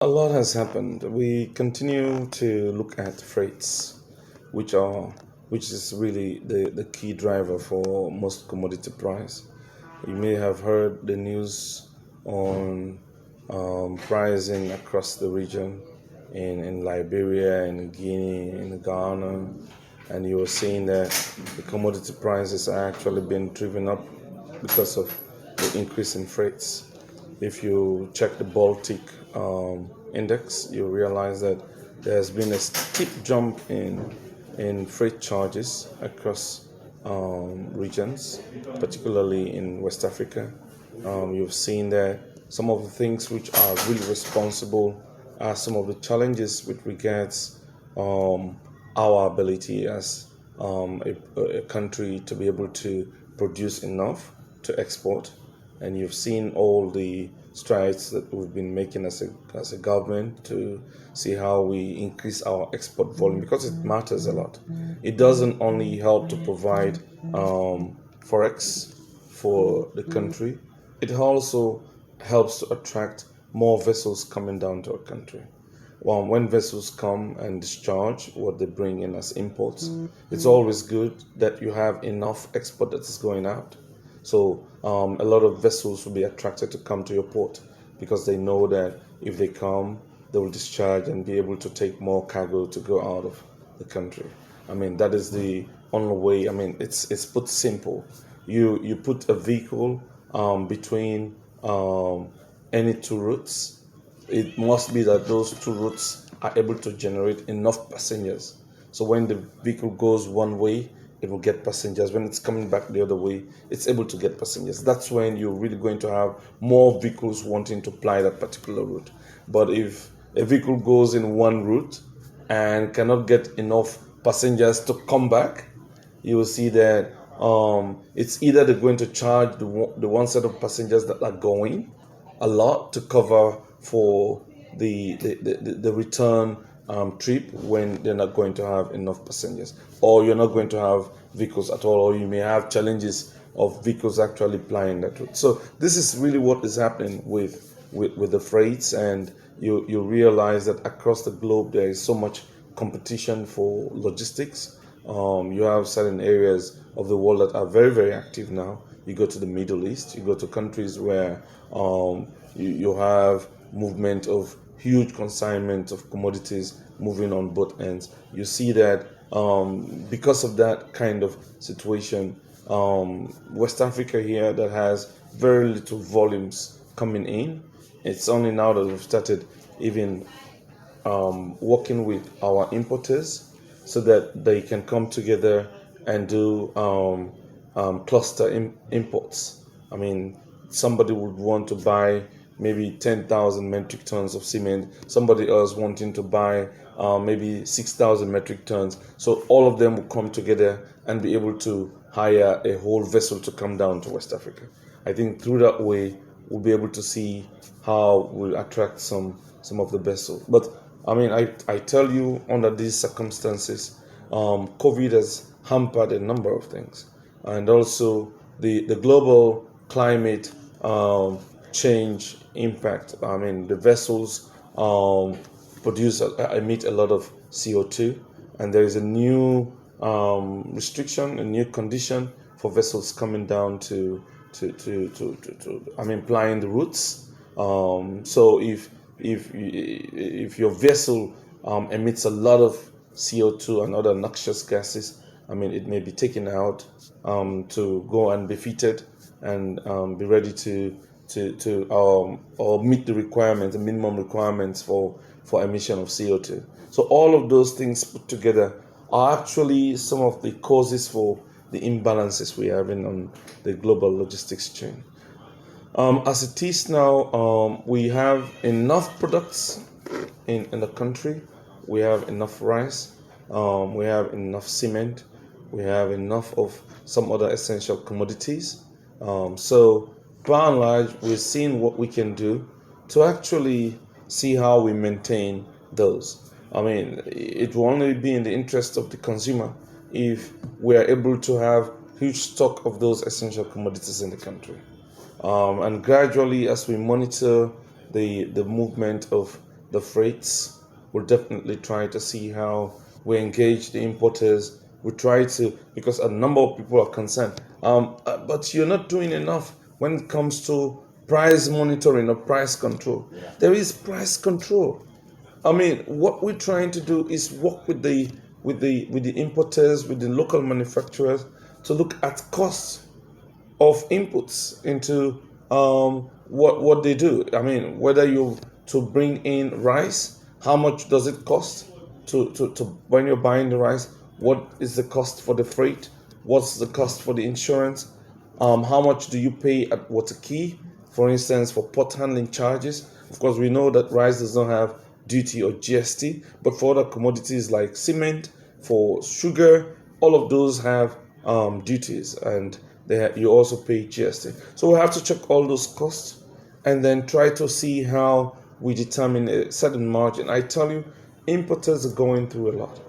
A lot has happened. We continue to look at freights, which are which is really the key driver for most commodity price. You may have heard the news on pricing across the region in Liberia, in Guinea, in Ghana, and you were seeing that the commodity prices are actually being driven up because of the increase in freights. If you check the Baltic index, you realize that there's been a steep jump in freight charges across regions, particularly in West Africa. You've seen that some of the things which are really responsible are some of the challenges with regards our ability as a country to be able to produce enough to export. And you've seen all the strides that we've been making as a government to see how we increase our export volume because it matters a lot. It doesn't only help to provide forex for the country, it also helps to attract more vessels coming down to our country. Well, when vessels come and discharge what they bring in as imports, it's always good that you have enough export that is going out. So a lot of vessels will be attracted to come to your port because they know that if they come, they will discharge and be able to take more cargo to go out of the country. I mean, that is the only way. I mean, it's put simple. You put a vehicle between any two routes. It must be that those two routes are able to generate enough passengers. So when the vehicle goes one way, it will get passengers. When it's coming back the other way, it's able to get passengers. That's when you're really going to have more vehicles wanting to ply that particular route. But if a vehicle goes in one route and cannot get enough passengers to come back, you will see that it's either they're going to charge the one set of passengers that are going a lot to cover for the return trip when they're not going to have enough passengers, or you're not going to have vehicles at all, or you may have challenges of vehicles actually plying that route. So this is really what is happening with the freights, and you realize that across the globe there is so much competition for logistics. You have certain areas of the world that are very, very active now. You go to the Middle East, you go to countries where you have movement of huge consignment of commodities moving on both ends. You see that because of that kind of situation, West Africa here that has very little volumes coming in, it's only now that we've started even working with our importers so that they can come together and do cluster imports. I mean, somebody would want to buy maybe 10,000 metric tons of cement, somebody else wanting to buy maybe 6,000 metric tons. So all of them will come together and be able to hire a whole vessel to come down to West Africa. I think through that way, we'll be able to see how we'll attract some of the vessels. But I mean, I tell you, under these circumstances, COVID has hampered a number of things. And also the global climate change impact. I mean, the vessels emit a lot of CO2, and there is a new restriction, a new condition for vessels coming down to I mean, plying the routes. So if your vessel emits a lot of CO2 and other noxious gases, I mean, it may be taken out to go and be fitted and be ready to or meet the requirements, the minimum requirements for emission of CO2. So all of those things put together are actually some of the causes for the imbalances we are having on the global logistics chain. As it is now, we have enough products in the country. We have enough rice. We have enough cement. We have enough of some other essential commodities. So by and large, we're seeing what we can do to actually see how we maintain those. I mean, it will only be in the interest of the consumer if we are able to have huge stock of those essential commodities in the country. And gradually, as we monitor the movement of the freights. We'll definitely try to see how we engage the importers. We try to, because a number of people are concerned. But you're not doing enough when it comes to price monitoring or price control. Yeah. There is price control. I mean, what we're trying to do is work with the importers, with the local manufacturers to look at costs of inputs into what they do. I mean, whether you to bring in rice, how much does it cost to when you're buying the rice? What is the cost for the freight? What's the cost for the insurance? How much do you pay at water key, for instance, for port handling charges? Of course, we know that rice does not have duty or GST, but for other commodities like cement, for sugar, all of those have duties, and you also pay GST. So we have to check all those costs and then try to see how we determine a certain margin. I tell you, importers are going through a lot.